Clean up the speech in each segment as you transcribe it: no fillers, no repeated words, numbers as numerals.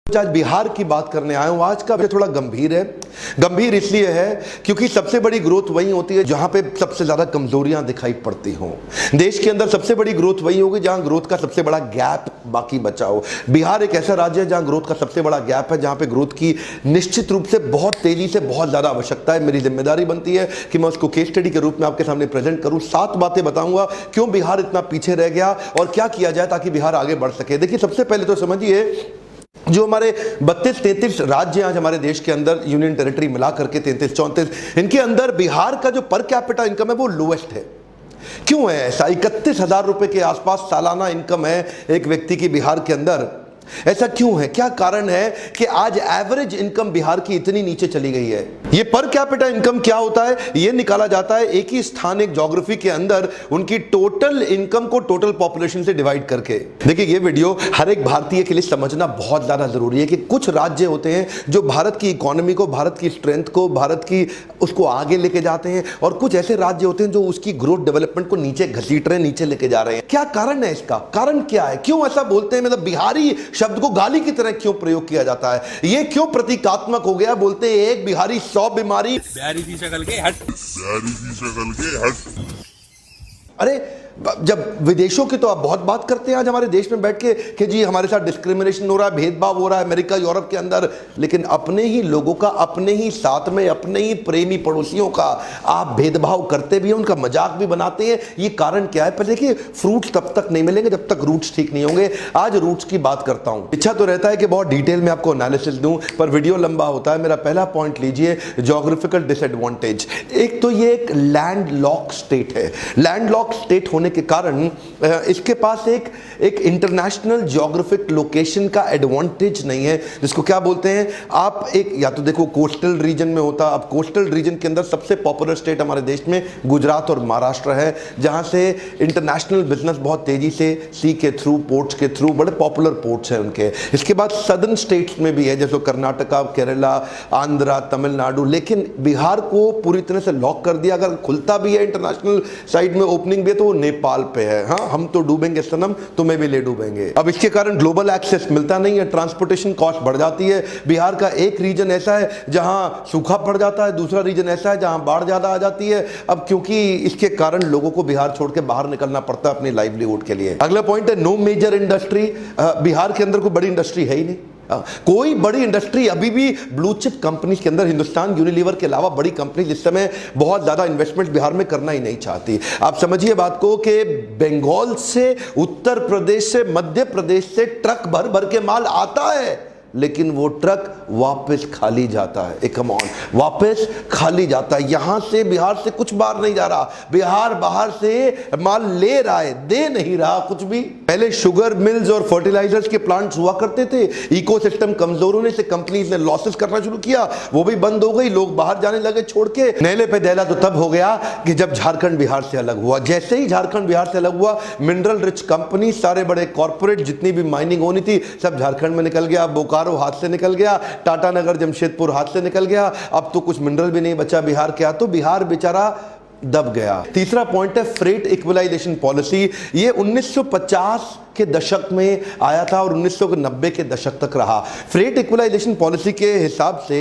आज बिहार की बात करने आया हूं। आज का विषय थोड़ा गंभीर है। गंभीर इसलिए है क्योंकि सबसे बड़ी ग्रोथ वही होती है जहां पे सबसे ज्यादा कमजोरियां दिखाई पड़ती हों। देश के अंदर सबसे बड़ी ग्रोथ वही होगी जहां ग्रोथ का सबसे बड़ा गैप बाकी बचा हो। बिहार एक ऐसा राज्य है जहां ग्रोथ का सबसे बड़ा गैप है, जहां पे ग्रोथ की निश्चित रूप से बहुत तेजी से बहुत ज्यादा आवश्यकता है। मेरी जिम्मेदारी बनती है कि मैं उसको केस स्टडी के रूप में आपके सामने प्रेजेंट करूं। 7 बातें बताऊंगा क्यों बिहार इतना पीछे रह गया और क्या किया जाए ताकि बिहार आगे बढ़ सके। देखिए, सबसे पहले तो समझिए, जो हमारे 32-33 राज्य आज हमारे देश के अंदर, यूनियन टेरिटरी मिला करके 33-34, इनके अंदर बिहार का जो पर कैपिटा इनकम है वो लोएस्ट है। क्यों है ऐसा? 31,000 रुपए के आसपास सालाना इनकम है एक व्यक्ति की बिहार के अंदर। ऐसा क्यों है? क्या कारण है कि आज एवरेज इनकम बिहार की इतनी नीचे चली गई है? ये पर कैपिटा इनकम क्या होता है? ये निकाला जाता है एक ही स्थान, एक ज्योग्राफी के अंदर उनकी टोटल इनकम को टोटल पॉपुलेशन से डिवाइड करके। देखिए, ये वीडियो हर एक भारतीय के लिए समझना बहुत ज्यादा जरूरी है कि कुछ राज्य होते हैं जो भारत की इकोनॉमी को, भारत की स्ट्रेंथ को, भारत की उसको आगे लेके जाते हैं, और कुछ ऐसे राज्य होते हैं जो उसकी ग्रोथ डेवलपमेंट को नीचे घसीट रहे हैं, नीचे लेके जा रहे हैं। क्या कारण है इसका? कारण क्या है? क्यों ऐसा बोलते हैं? मतलब बिहारी शब्द को गाली की तरह क्यों प्रयोग किया जाता है? ये क्यों प्रतीकात्मक हो गया? बोलते हैं एक बिहारी 100 बीमारी। बिहारी की शक्ल के हट, बिहारी की शक्ल के हट। अरे, जब विदेशों की तो आप बहुत बात करते हैं आज हमारे देश में बैठ के कि जी हमारे साथ डिस्क्रिमिनेशन हो रहा है, भेदभाव हो रहा है अमेरिका यूरोप के अंदर, लेकिन अपने ही लोगों का, अपने ही साथ में, अपने ही प्रेमी पड़ोसियों का आप भेदभाव करते भी हैं, उनका मजाक भी बनाते हैं। ये कारण क्या है? पर देखिए, फ्रूट्स तब तक नहीं मिलेंगे जब तक रूट्स ठीक नहीं होंगे। आज रूट्स की बात करता हूं। इच्छा तो रहता है कि बहुत डिटेल में आपको एनालिसिस दूं, पर वीडियो लंबा होता है। मेरा पहला पॉइंट लीजिए, ज्योग्राफिकल डिसएडवांटेज। एक तो ये एक लैंड लॉक स्टेट है। लैंड लॉक स्टेट होने के कारण इसके पास एक इंटरनेशनल ज्योग्राफिक लोकेशन का एडवांटेज नहीं है, जिसको क्या बोलते हैं आप, एक या तो देखो कोस्टल रीजन में होता। अब कोस्टल रीजन के अंदर सबसे पॉपुलर स्टेट हमारे देश में गुजरात और महाराष्ट्र है, जहां से इंटरनेशनल बिजनेस बहुत तेजी से सी के थ्रू, पोर्ट्स के थ्रू, बड़े पॉपुलर पोर्ट्स हैं उनके। इसके बाद सदर्न स्टेट्स में भी है, जैसे कर्नाटका, केरला, आंध्रा, तमिलनाडु। लेकिन बिहार को पूरी तरह से लॉक कर दिया। अगर खुलता भी है इंटरनेशनल साइड में, ओपनिंग भी है, तो वो नेपाल पे है। हाँ, हम तो डूबेंगे सनम, तुम्हें भी ले डूबेंगे। अब इसके कारण ग्लोबल एक्सेस मिलता नहीं है, ट्रांसपोर्टेशन कॉस्ट बढ़ जाती है। बिहार का एक रीजन ऐसा है जहां सूखा पड़ जाता है, दूसरा रीजन ऐसा है जहां बाढ़ ज्यादा आ जाती है। अब क्योंकि इसके कारण लोगों को बिहार छोड़ के बाहर निकलना पड़ता है अपनी लाइवलीहुड के लिए। अगला पॉइंट है नो मेजर इंडस्ट्री। बिहार के अंदर कोई बड़ी इंडस्ट्री है ही नहीं। कोई बड़ी इंडस्ट्री अभी भी ब्लू चिप कंपनी के अंदर, हिंदुस्तान यूनिलीवर के अलावा बड़ी कंपनी इस समय बहुत ज्यादा इन्वेस्टमेंट बिहार में करना ही नहीं चाहती। आप समझिए बात को कि बंगाल से, उत्तर प्रदेश से, मध्य प्रदेश से ट्रक भर भर के माल आता है, लेकिन वो ट्रक वापस खाली जाता है। कम ऑन, वापस खाली जाता है। यहां से, बिहार से कुछ बाहर नहीं जा रहा। बिहार बाहर से माल ले रहा है, दे नहीं रहा कुछ भी। पहले शुगर मिल्स और फर्टिलाइजर्स के प्लांट्स हुआ करते थे। इकोसिस्टम कमजोर होने से कंपनीज ने लॉसेस करना शुरू किया, वो भी बंद हो गई। लोग बाहर जाने लगे छोड़ के। नेले पे दहला तो तब हो गया कि जब झारखंड बिहार से अलग हुआ। जैसे ही झारखंड बिहार से अलग हुआ, मिनरल रिच कंपनी, सारे बड़े कॉर्पोरेट, जितनी भी माइनिंग होनी थी, सब झारखंड में निकल गया। बोकारो हाथ से निकल गया, टाटा नगर, जमशेदपुर हाथ से निकल गया। अब तो कुछ मिनरल भी नहीं बचा बिहार के। तो बिहार बेचारा दब गया। तीसरा पॉइंट है फ्रेट इक्वलाइजेशन पॉलिसी। ये 1950 के दशक में आया था और 1990 के दशक तक रहा। फ्रेट इक्वलाइजेशन पॉलिसी के हिसाब से,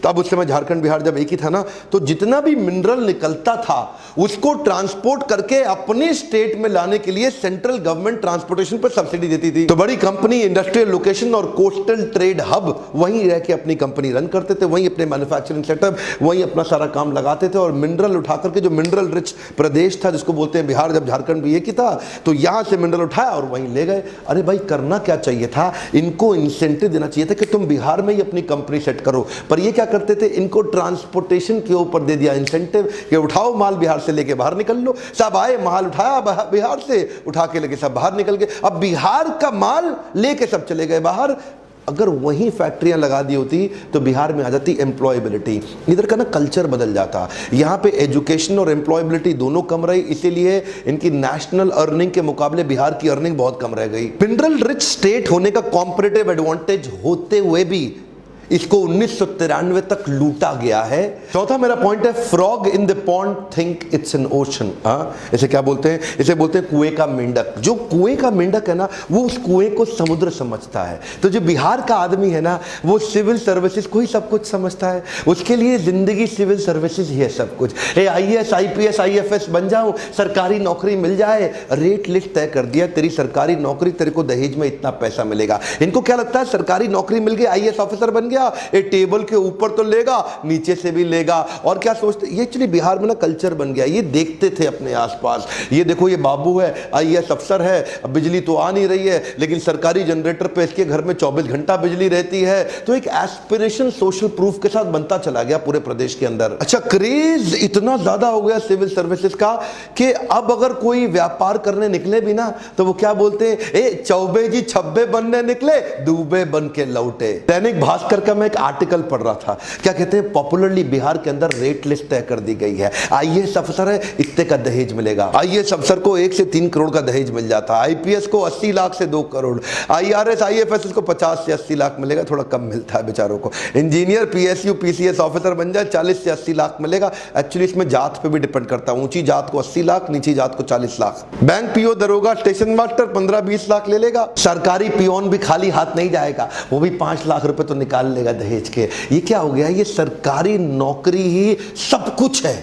तब उस समय झारखंड बिहार जब एक ही था ना, तो जितना भी मिनरल निकलता था उसको ट्रांसपोर्ट करके अपने स्टेट में लाने के लिए सेंट्रल गवर्नमेंट ट्रांसपोर्टेशन पर सब्सिडी देती थी। तो बड़ी कंपनी, इंडस्ट्रियल लोकेशन और कोस्टल ट्रेड हब वहीं रह के अपनी कंपनी रन करते थे, वहीं अपने मैन्युफैक्चरिंग सेटअप, वहीं अपना सारा काम लगाते थे। और मिनरल उठा करके, जो मिनरल रिच प्रदेश था जिसको बोलते हैं बिहार, जब झारखंड भी एक ही था, तो यहां से मिनरल उठाया और वहीं ले गए। अरे भाई, करना क्या चाहिए था? इनको इंसेंटिव देना चाहिए था कि तुम बिहार में ही अपनी कंपनी सेट करो। पर ये क्या करते थे? इनको ट्रांसपोर्टेशन के ऊपर दे दिया इंसेंटिव कि उठाओ माल, बिहार से लेके बाहर निकल लो। सब आए, माल उठाया, बिहार से उठा के लेके सब बाहर निकल गए। अब बिहार का माल लेके सब चले गए बाहर। अगर वहीं फैक्ट्रियां लगा दी होती तो बिहार में आ जाती एम्प्लॉयबिलिटी। इधर का ना कल्चर बदल जाता। यहां पे एजुकेशन और एम्प्लॉयबिलिटी दोनों कम रही, इसीलिए इनकी नेशनल अर्निंग के मुकाबले बिहार की अर्निंग बहुत कम रह गई। मिनरल रिच स्टेट होने का कॉम्परेटिव एडवांटेज होते हुए भी इसको 1993 तक लूटा गया है। चौथा मेरा पॉइंट है, frog in the pond think it's an ocean. इसे क्या बोलते हैं? इसे बोलते हैं कुएं का मेंढक। जो कुएं का मेंढक है ना, वो उस कुएं को समुद्र समझता है। तो जो बिहार का आदमी है ना, वो सिविल सर्विसेज को ही सब कुछ समझता है। उसके लिए जिंदगी सिविल सर्विसेज ही है सब कुछ। IAS IPS IFS बन जाऊं, सरकारी नौकरी मिल जाए, रेट लिस्ट तय कर दिया, तेरी सरकारी नौकरी, तेरे को दहेज में इतना पैसा मिलेगा। इनको क्या लगता है, सरकारी नौकरी मिल गई, IAS ऑफिसर बन गया, ये टेबल के ऊपर तो लेगा, नीचे से भी लेगा। और क्या सोचते, ये एक्चुअली बिहार में ना कल्चर बन गया। ये देखते थे अपने आसपास, ये देखो ये बाबू है, IAS अफसर है, अब बिजली तो आ नहीं रही है, लेकिन सरकारी जनरेटर पे इसके घर में 24 घंटा बिजली रहती है। तो एक एस्पिरेशन सोशल प्रूफ के साथ बनता चला गया पूरे प्रदेश के अंदर। अच्छा, क्रेज इतना ज्यादा हो गया सिविल सर्विसेज का कि अब अगर कोई व्यापार करने निकले भी ना, तो वो क्या बोलते हैं, ए चौबे जी छब्बे बनने निकले, डूबे बन के लौटे। दैनिक भास्कर का मैं एक आर्टिकल पढ़ रहा था, क्या कहते हैं, पॉपुलरली बिहार के अंदर रेट लिस्ट तय कर दी गई है। IAS अफसर है, इतने का दहेज मिलेगा। IAS अफसर को 1 से 3 करोड़ का दहेज मिल जाता है, IPS को 80 लाख से 2 करोड़, IRS IFS को 50 से 80 लाख मिलेगा, थोड़ा कम मिलता है बेचारों को। इंजीनियर PSU PCS ऑफिसर बन जाए, 40 से 80 लाख मिलेगा। एक्चुअली इसमें जात पे भी डिपेंड करता है, ऊंची जात को 80 लाख, नीची जात को 40 लाख। बैंक PO दरोगा स्टेशन मास्टर 15-20 लाख ले लेगा। सरकारी पियोन भी खाली हाथ नहीं जाएगा, वो भी 5 लाख रुपए तो निकाल लेगा दहेज के। ये क्या हो गया, ये सरकारी नौकरी ही सब कुछ है।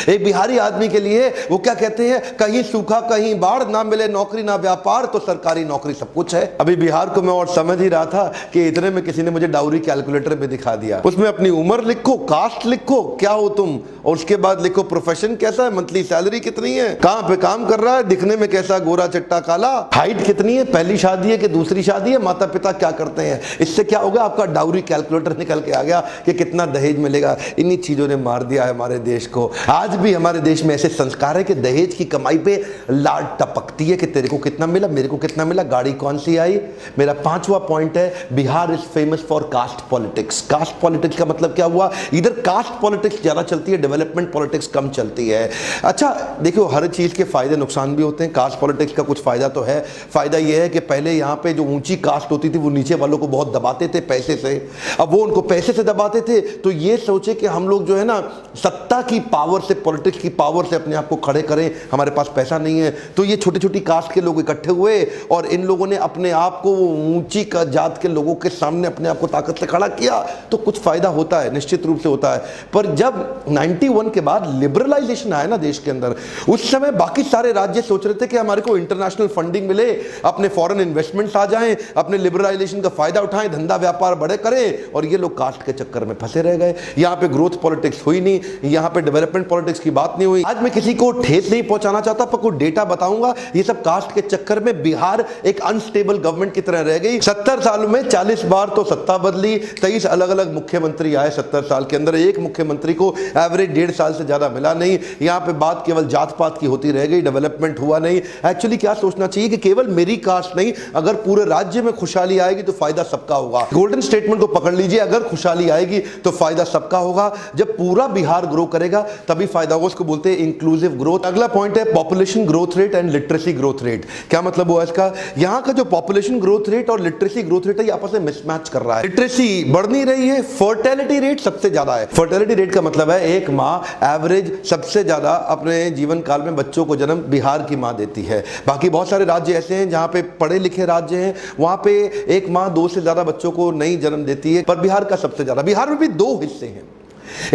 एक बिहारी आदमी के लिए वो क्या कहते हैं, कहीं सूखा कहीं बाढ़, ना मिले नौकरी ना व्यापार, तो सरकारी नौकरी सब कुछ है। अभी बिहार को मैं और समझ ही रहा था कि इतने में किसी ने मुझे डाउरी कैलकुलेटर पे दिखा दिया। उसमें अपनी उम्र लिखो, कास्ट लिखो, क्या हो तुम, और उसके बाद लिखो प्रोफेशन कैसा है, मंथली सैलरी कितनी है, कहां पे काम कर रहा है, दिखने में कैसा, गोरा चट्टा काला, हाइट कितनी है, पहली शादी है कि दूसरी शादी है, माता पिता क्या करते हैं। इससे क्या होगा, आपका डाउरी कैलकुलेटर निकल के आ गया कि कितना दहेज मिलेगा। इन्हीं चीजों ने मार दिया है हमारे देश को। आज भी हमारे देश में ऐसे संस्कार है कि दहेज की कमाई पे लाट टपकती है कि तेरे को कितना मिला, मेरे को कितना मिला, गाड़ी कौन सी आई। मेरा 5वां पॉइंट है, Bihar is famous for caste politics. Caste politics का मतलब क्या हुआ, इधर कास्ट पॉलिटिक्स ज्यादा चलती है, डेवलपमेंट पॉलिटिक्स कम चलती है। अच्छा देखो, हर चीज के फायदे नुकसान भी होते हैं। कास्ट पॉलिटिक्स का कुछ फायदा तो है। फायदा यह है कि पहले यहां पे जो ऊंची कास्ट होती थी वो नीचे वालों को बहुत दबाते थे पैसे से। अब वो उनको पैसे से दबाते थे, तो ये सोचे कि हम लोग जो है ना सत्ता की पावर से, पॉलिटिक्स की पावर से अपने आप को खड़े करें, हमारे पास पैसा नहीं है। तो ये छोटी छोटी कास्ट के लोग इकट्ठे हुए और इन लोगों ने अपने आप को ऊंची जात के लोगों के सामने अपने आप को ताकत से खड़ा किया। तो कुछ फायदा होता है, निश्चित रूप से होता है। पर जब 91 के बाद लिबरलाइजेशन आया ना देश के अंदर, उस समय बाकी सारे राज्य सोच रहे थे कि हमारे को इंटरनेशनल फंडिंग मिले, अपने फॉरेन इन्वेस्टमेंट्स आ जाएं, अपने लिबरलाइजेशन का फायदा उठाएं, धंधा व्यापार बड़े करें। और ये लोग कास्ट के चक्कर में फंसे रह गए। यहां पे ग्रोथ पॉलिटिक्स हुई नहीं, यहां पे डेवलपमेंट पॉलिटिक्स की बात नहीं हुई। आज मैं किसी को ठेस नहीं पहुंचाना चाहता, पर कोई डेटा बताऊंगा। ये सब कास्ट के चक्कर में बिहार एक अनस्टेबल गवर्नमेंट की तरह रह गई। 70 सालों में 40 बार तो सत्ता बदली, 23 अलग अलग मुख्यमंत्री आए 70 साल के अंदर। एक मुख्यमंत्री को एवरेज 1.5 साल से ज्यादा मिला नहीं। यहां पे बात केवल जात पात की होती रह गई, डेवलपमेंट हुआ नहीं। एक्चुअली क्या सोचना चाहिए कि केवल मेरी कास्ट नहीं, अगर पूरे राज्य में खुशहाली आएगी तो फायदा सबका होगा। गोल्डन स्टेटमेंट को पकड़ लीजिए, अगर खुशहाली आएगी तो फायदा सबका होगा। जब पूरा बिहार ग्रो करेगा तभी फायदा होगा। उसको बोलते हैं इंक्लूसिव ग्रोथ। अगला पॉइंट है population growth rate and literacy growth rate. क्या मतलब हुआ इसका, यहां का जो पॉपुलेशन ग्रोथ रेट और लिटरेसी ग्रोथ रेट है, ये आपस में मिसमैच कर रहा है। लिटरेसी बढ़ नहीं रही है, फर्टिलिटी रेट सबसे ज्यादा है। फर्टिलिटी रेट का मतलब है एक माँ एवरेज सबसे ज्यादा अपने जीवन काल में बच्चों को जन्म बिहार की माँ देती है। बाकी बहुत सारे राज्य ऐसे हैं जहां पे पढ़े लिखे राज्य हैं, वहां पे एक माँ 2 से ज्यादा बच्चों को नहीं जन्म देती है, पर बिहार का सबसे ज्यादा। बिहार में भी 2 हिस्से हैं,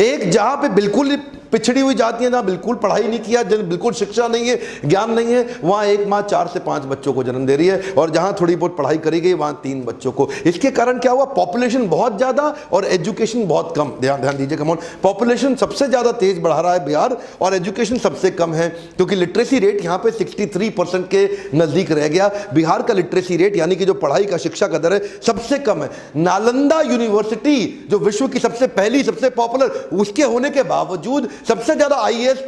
एक जहां पे बिल्कुल पिछड़ी हुई जाती है, जहां बिल्कुल पढ़ाई नहीं किया, बिल्कुल शिक्षा नहीं है, ज्ञान नहीं है, वहां एक माँ 4 से 5 बच्चों को जन्म दे रही है। और जहां थोड़ी बहुत पढ़ाई करी गई वहां 3 बच्चों को। इसके कारण क्या हुआ, पॉपुलेशन बहुत ज्यादा और एजुकेशन बहुत कम। ध्यान दीजिए, कम ऑन, पॉपुलेशन सबसे ज्यादा तेज बढ़ा रहा है बिहार और एजुकेशन सबसे कम है, क्योंकि लिटरेसी रेट यहां पे 63% के नजदीक रह गया। बिहार का लिटरेसी रेट यानी कि जो पढ़ाई का, शिक्षा का दर है, सबसे कम है। नालंदा यूनिवर्सिटी जो विश्व की सबसे पहली, सबसे पॉपुलर, उसके होने के बावजूद, सबसे ज्यादा IAS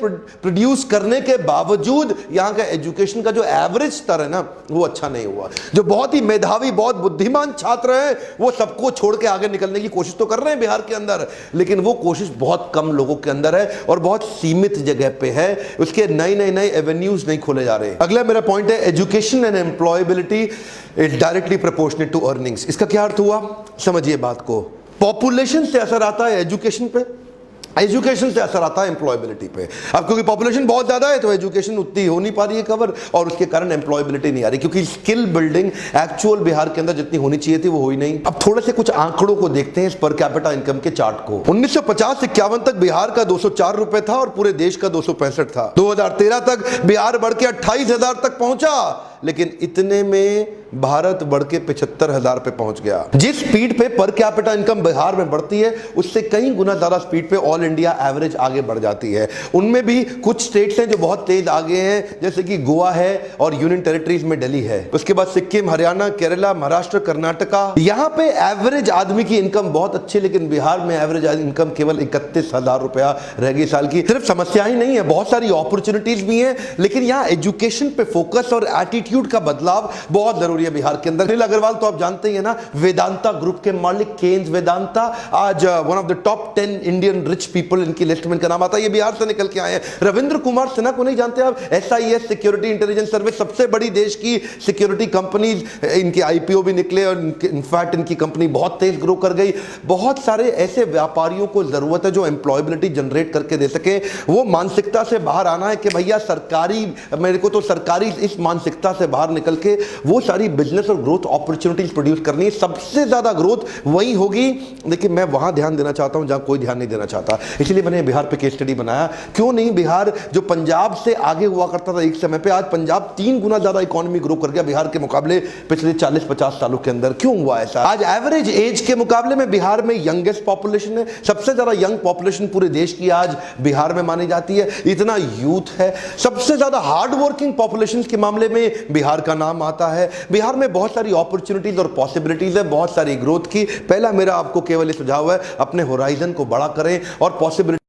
प्रोड्यूस करने के बावजूद, यहां का एजुकेशन का जो एवरेज स्तर है ना, वो अच्छा नहीं हुआ। जो बहुत ही मेधावी, बहुत बुद्धिमान छात्र हैं, वो सबको छोड़ के आगे निकलने की कोशिश तो कर रहे हैं बिहार के अंदर, लेकिन वो कोशिश बहुत कम लोगों के अंदर है और बहुत सीमित जगह पे है। उसके नए एवेन्यूज नहीं खोले जा रहे। अगला मेरा पॉइंट है education and employability is directly proportionate to earnings. इसका क्या अर्थ हुआ, समझिए बात को। पॉपुलेशन से असर आता है एजुकेशन पे, एजुकेशन से असर आता है एम्प्लॉयबिलिटी पे। अब क्योंकि पॉपुलेशन बहुत ज्यादा है तो एजुकेशन उतनी हो नहीं पा रही है कवर, और उसके कारण एम्प्लॉयबिलिटी नहीं आ रही, क्योंकि स्किल बिल्डिंग एक्चुअल बिहार के अंदर जितनी होनी चाहिए थी वो हुई नहीं। अब थोड़े से कुछ आंकड़ों को देखते हैं इस पर कैपिटा इनकम के चार्ट को। 1950 से 51 तक बिहार का 204 रुपए था और पूरे देश का 265 था। 2013 तक बिहार बढ़ के 28,000 तक पहुंचा, लेकिन इतने में भारत बढ़ के 75,000 पे पहुंच गया। जिस स्पीड पे पर कैपिटा इनकम बिहार में बढ़ती है उससे कई गुना ज्यादा स्पीड पे ऑल इंडिया एवरेज आगे बढ़ जाती है। उनमें भी कुछ स्टेट्स हैं जो बहुत तेज आगे हैं, जैसे कि गोवा है और यूनियन टेरिटरीज में दिल्ली है। उसके बाद सिक्किम, हरियाणा, केरला, महाराष्ट्र, कर्नाटका। यहां पे एवरेज आदमी की इनकम बहुत अच्छी, लेकिन बिहार में एवरेज इनकम केवल 31,000 रुपया रह गई साल की। सिर्फ समस्या ही नहीं है, बहुत सारी अपॉर्चुनिटीज भी हैं, लेकिन यहां एजुकेशन पे फोकस और एटीट्यूड का बदलाव बहुत जरूरी है बिहार के अंदर। अनिल अग्रवाल तो आप जानते ही है ना, वेदांता ग्रुप के मालिक, केन्स वेदांता, आज one of the top 10 Indian rich people इनकी लिस्ट में इनका नाम आता है। ये बिहार से निकल के आए हैं। रविंद्र कुमार सिन्हा को नहीं जानते आप? SIS सिक्योरिटी इंटेलिजेंस सर्विस, सबसे बड़ी देश की सिक्योरिटी कंपनीज, इनके IPO भी निकले और इनफैक्ट इनकी कंपनी बहुत तेज ग्रो कर गई। बहुत सारे ऐसे व्यापारियों को जरूरत है जो एम्प्लॉयबिलिटी जनरेट करके दे सके। वो मानसिकता से बाहर आना है कि भैया सरकारी, मेरे को तो सरकारी, इस मानसिकता से बाहर निकल के वो सारी बिजनेस और ग्रोथ अपॉर्चुनिटीज प्रोड्यूस करनी है। सबसे ज्यादा ग्रोथ वही होगी, लेकिन मैं वहां ध्यान देना चाहता हूं जहां कोई ध्यान नहीं देना चाहता। इसलिए मैंने बिहार पे केस स्टडी बनाया। क्यों नहीं बिहार, जो पंजाब से आगे हुआ करता था एक समय पे, आज पंजाब 3 गुना ज्यादा इकोनॉमी ग्रो कर गया बिहार के मुकाबले पिछले 40-50 सालों के अंदर। क्यों हुआ ऐसा? आज एवरेज एज के मुकाबले में बिहार में यंगेस्ट पॉपुलेशन है। सबसे ज्यादा यंग पॉपुलेशन पूरे देश की आज बिहार में मानी जाती है। इतना यूथ है। सबसे ज्यादा हार्ड वर्किंग पॉपुलेशन के मामले में बिहार का नाम आता है। बिहार में बहुत सारी अपॉर्चुनिटीज और पॉसिबिलिटीज है, बहुत सारी ग्रोथ की। पहला मेरा आपको केवल ये सुझाव है, अपने होराइजन को बड़ा करें और पॉसिबिलिटी